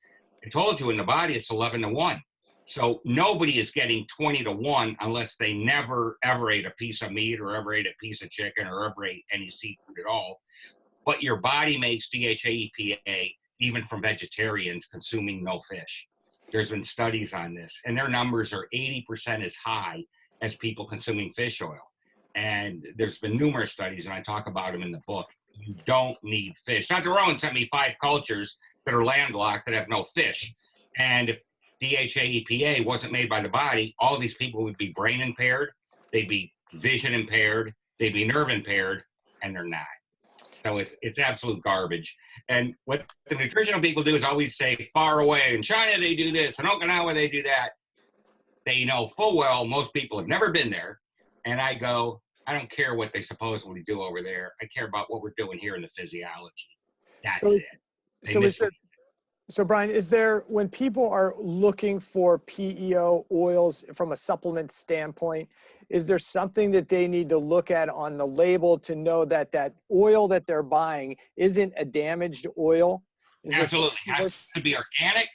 I told you in the body, it's 11 to 1. So nobody is getting 20-1 unless they never, ever ate a piece of meat or ever ate a piece of chicken or ever ate any seafood at all. But your body makes DHA EPA even from vegetarians consuming no fish. There's been studies on this, and their numbers are 80% as high as people consuming fish oil. And there's been numerous studies, and I talk about them in the book. You don't need fish. Dr. Rowan sent me 5 cultures that are landlocked that have no fish. And if DHA EPA wasn't made by the body, all these people would be brain impaired, they'd be vision impaired, they'd be nerve impaired, and they're not. So it's absolute garbage. And what the nutritional people do is always say far away. In China, they do this. In Okinawa, they do that. They know full well most people have never been there. And I go, I don't care what they supposedly do over there. I care about what we're doing here in the physiology. That's it. So Brian, is there, when people are looking for PEO oils from a supplement standpoint, is there something that they need to look at on the label to know that that oil that they're buying isn't a damaged oil? Absolutely. Has to be organic,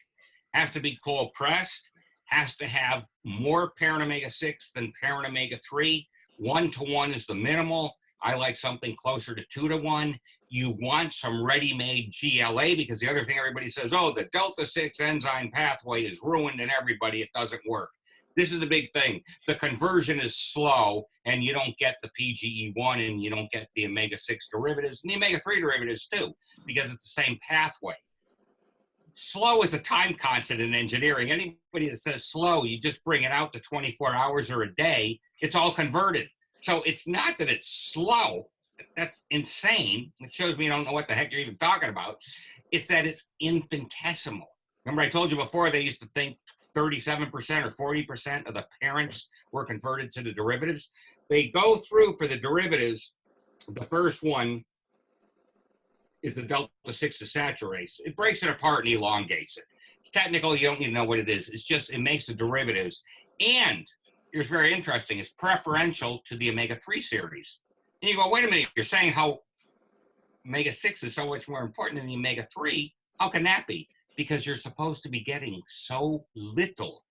has to be cold pressed, has to have more parent omega-6 than parent omega-3. 1-to-1 is the minimal. I like something closer to 2-to-1. You want some ready-made GLA, because the other thing everybody says, oh, the delta-6 enzyme pathway is ruined in everybody. It doesn't work. This is the big thing. The conversion is slow, and you don't get the PGE1, and you don't get the omega-6 derivatives, and the omega-3 derivatives too, because it's the same pathway. Slow is a time constant in engineering. Anybody that says slow, you just bring it out to 24 hours or a day, it's all converted. So it's not that it's slow. That's insane. It shows me you don't know what the heck you're even talking about. It's that it's infinitesimal. Remember I told you before they used to think 37% or 40% of the parents were converted to the derivatives. They go through for the derivatives. The first one is the delta-6 desaturase. It breaks it apart and elongates it. It's technical. You don't need to know what it is. It's just, it makes the derivatives. And here's very interesting, it's preferential to the omega-3 series. And you go, wait a minute, you're saying how omega-6 is so much more important than the omega-3. How can that be? Because you're supposed to be getting so little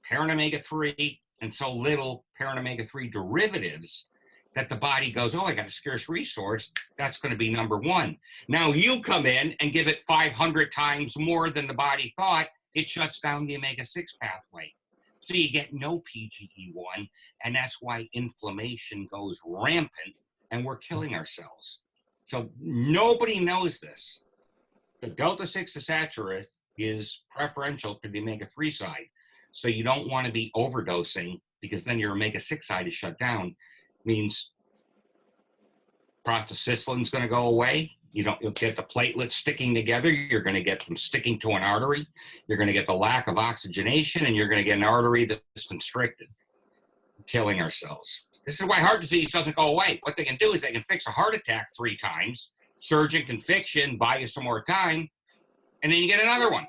parent omega-3 and so little parent omega-3 derivatives that the body goes, oh, I got a scarce resource. That's going to be number one. Now you come in and give it 500 times more than the body thought. It shuts down the omega-6 pathway. So you get no PGE1, and that's why inflammation goes rampant, and we're killing ourselves. So nobody knows this. The delta-6 desaturase is preferential to the omega-3 side. So you don't want to be overdosing, because then your omega-6 side is shut down. Means prostacyclin's going to go away. You'll get the platelets sticking together. You're going to get them sticking to an artery. You're going to get the lack of oxygenation, and you're going to get an artery that's constricted. Killing ourselves. This is why heart disease doesn't go away. What they can do is they can fix a heart attack 3 times. Surgeon can fix you and buy you some more time, and then you get another one,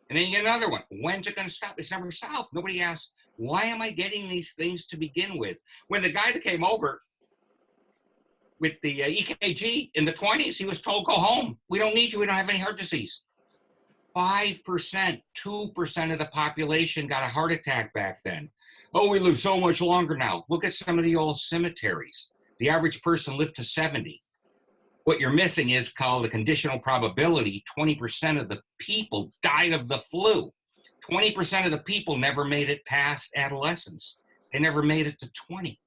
and then you get another one. When's it going to stop? It's never solved. Nobody asks, why am I getting these things to begin with? When the guy that came over with the EKG in the 20s, he was told, go home. We don't need you. We don't have any heart disease. 5%, 2% of the population got a heart attack back then. Oh, we live so much longer now. Look at some of the old cemeteries. The average person lived to 70. What you're missing is called the conditional probability. 20% of the people died of the flu. 20% of the people never made it past adolescence. They never made it to 20.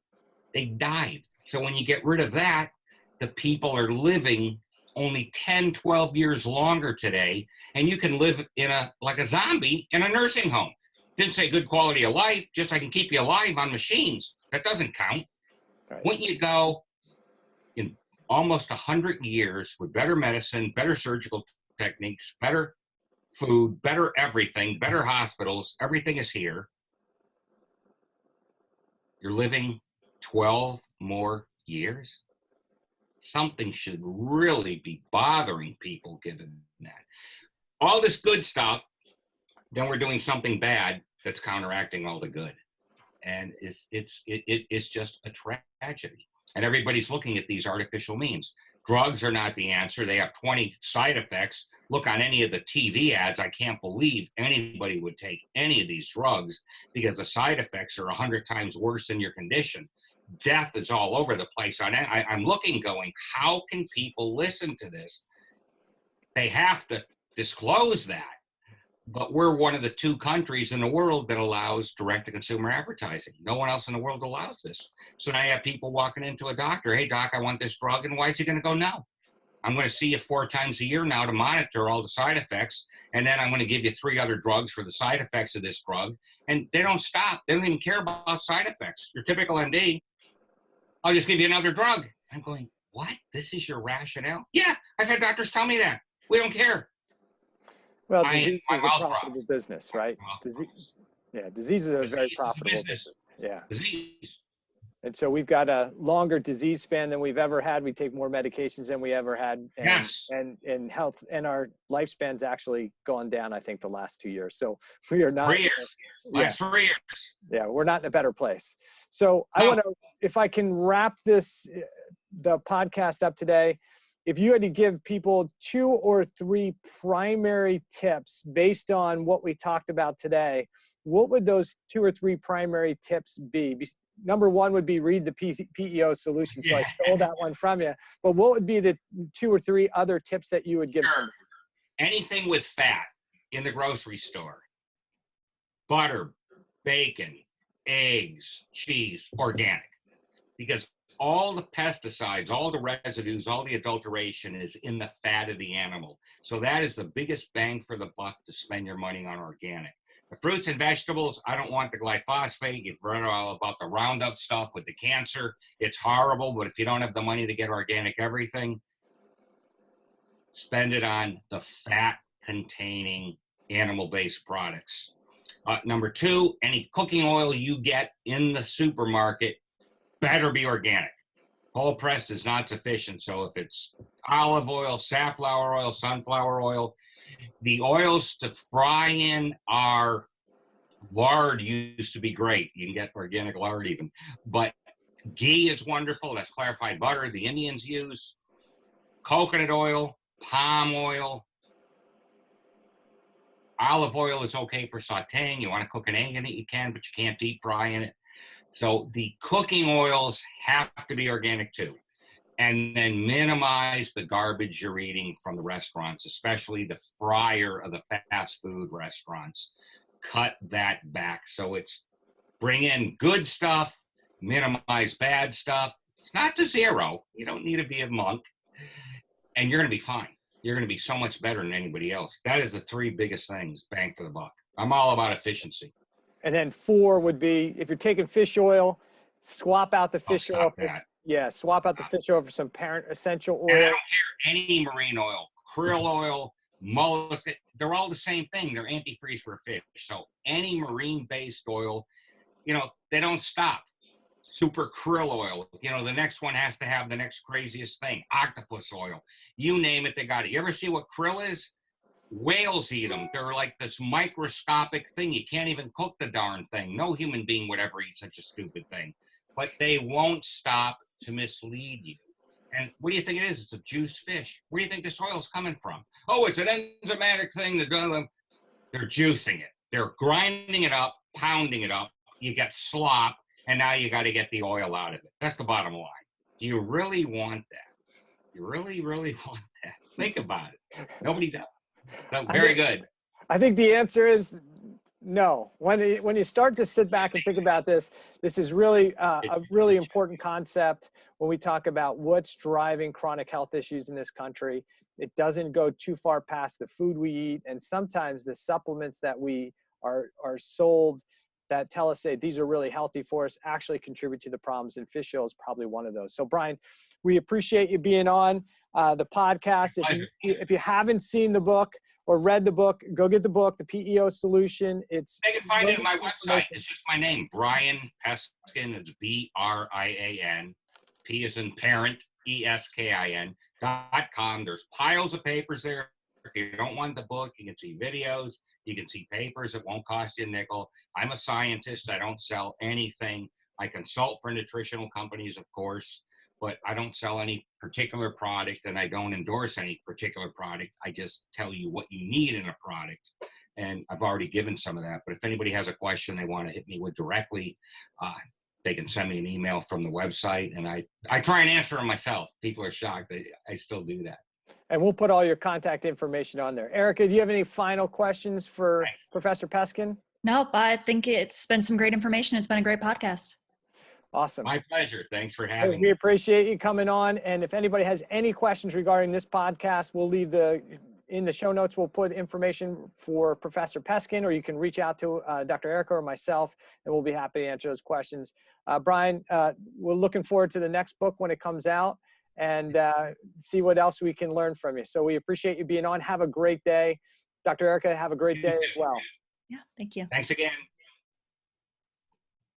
They died. So when you get rid of that, the people are living only 10, 12 years longer today, and you can live like a zombie in a nursing home. Didn't say good quality of life, just I can keep you alive on machines. That doesn't count. Right. Wouldn't you go in almost 100 years with better medicine, better surgical techniques, better food, better everything, better hospitals, everything is here. You're living 12 more years? Something should really be bothering people given that. All this good stuff, then we're doing something bad that's counteracting all the good. And it's just a tragedy. And everybody's looking at these artificial means. Drugs are not the answer. They have 20 side effects. Look on any of the TV ads. I can't believe anybody would take any of these drugs because the side effects are 100 times worse than your condition. Death is all over the place. I'm looking going, how can people listen to this? They have to disclose that. But we're one of the 2 countries in the world that allows direct-to-consumer advertising. No one else in the world allows this. So now you have people walking into a doctor, hey, doc, I want this drug. And why is he going to go, no? I'm going to see you 4 times a year now to monitor all the side effects. And then I'm going to give you 3 other drugs for the side effects of this drug. And they don't stop. They don't even care about side effects. Your typical MD, I'll just give you another drug. I'm going, what? This is your rationale? Yeah, I've had doctors tell me that. We don't care. Well, disease is a profitable business, right? Diseases are very profitable business. Yeah. Disease. And so we've got a longer disease span than we've ever had. We take more medications than we ever had. And, yes. And health and our lifespan's actually gone down, I think, the last 2 years. So we are not. 3 years. Last 3 years. Yeah, we're not in a better place. So I want to, if I can wrap the podcast up today, if you had to give people 2 or 3 primary tips based on what we talked about today, what would those 2 or 3 primary tips be? Number 1 would be read the PEO solution. So I stole that one from you. But what would be the 2 or 3 other tips that you would give somebody? Anything with fat in the grocery store, butter, bacon, eggs, cheese, organic. Because all the pesticides, all the residues, all the adulteration is in the fat of the animal. So that is the biggest bang for the buck to spend your money on organic. The fruits and vegetables, I don't want the glyphosate. You've read all about the Roundup stuff with the cancer. It's horrible, but if you don't have the money to get organic everything, spend it on the fat-containing animal-based products. Number 2, any cooking oil you get in the supermarket better be organic. Cold pressed is not sufficient. So if it's olive oil, safflower oil, sunflower oil, the oils to fry in are lard used to be great. You can get organic lard even. But ghee is wonderful. That's clarified butter the Indians use. Coconut oil, palm oil. Olive oil is okay for sauteing. You want to cook an egg in it, you can, but you can't deep fry in it. So the cooking oils have to be organic too. And then minimize the garbage you're eating from the restaurants, especially the fryer of the fast food restaurants. Cut that back. So it's bring in good stuff, minimize bad stuff. It's not to 0. You don't need to be a monk. And you're going to be fine. You're going to be so much better than anybody else. That is the 3 biggest things, bang for the buck. I'm all about efficiency. And then 4 would be, if you're taking fish oil, swap out the fish oil. Swap out the fish oil for some parent essential oil. And I don't care any marine oil, krill oil, mollusk. They're all the same thing. They're antifreeze for fish. So any marine-based oil, they don't stop. Super krill oil. The next one has to have the next craziest thing. Octopus oil. You name it, they got it. You ever see what krill is? Whales eat them. They're like this microscopic thing. You can't even cook the darn thing. No human being would ever eat such a stupid thing. But they won't stop to mislead you. And what do you think it is? It's a juiced fish. Where do you think this oil is coming from? Oh, it's an enzymatic thing. They're juicing it. They're grinding it up, pounding it up. You get slop, and now you got to get the oil out of it. That's the bottom line. Do you really want that? You really, really want that? Think about it. Nobody does. So, very good. I think the answer is no. When you start to sit back and think about this is really a really important concept when we talk about what's driving chronic health issues in this country. It doesn't go too far past the food we eat, and sometimes the supplements that we are sold that tell us that these are really healthy for us actually contribute to the problems, and fish oil is probably one of those. So Brian, we appreciate you being on the podcast. If you haven't seen the book or read the book, go get the book, The PEO Solution. They can find it on my website. It's just my name, Brian Peskin. It's BRIAN. P is in parent, ESKIN.com. There's piles of papers there. If you don't want the book, you can see videos. You can see papers. It won't cost you a nickel. I'm a scientist. I don't sell anything. I consult for nutritional companies, of course. but I don't sell any particular product and I don't endorse any particular product. I just tell you what you need in a product. And I've already given some of that. But if anybody has a question they want to hit me with directly, they can send me an email from the website. And I try and answer them myself. People are shocked. I still do that. And we'll put all your contact information on there. Erica, do you have any final questions for Thanks. Professor Peskin? Nope, I think it's been some great information. It's been a great podcast. Awesome. My pleasure. Thanks for having We me. appreciate you coming on. And if anybody has any questions regarding this podcast, we'll leave in the show notes, we'll put information for Professor Peskin, or you can reach out to Dr. Erica or myself, and we'll be happy to answer those questions. Brian, we're looking forward to the next book when it comes out, and see what else we can learn from you. So we appreciate you being on. Have a great day. Dr. Erica, have a great day as well. Yeah, thank you. Thanks again.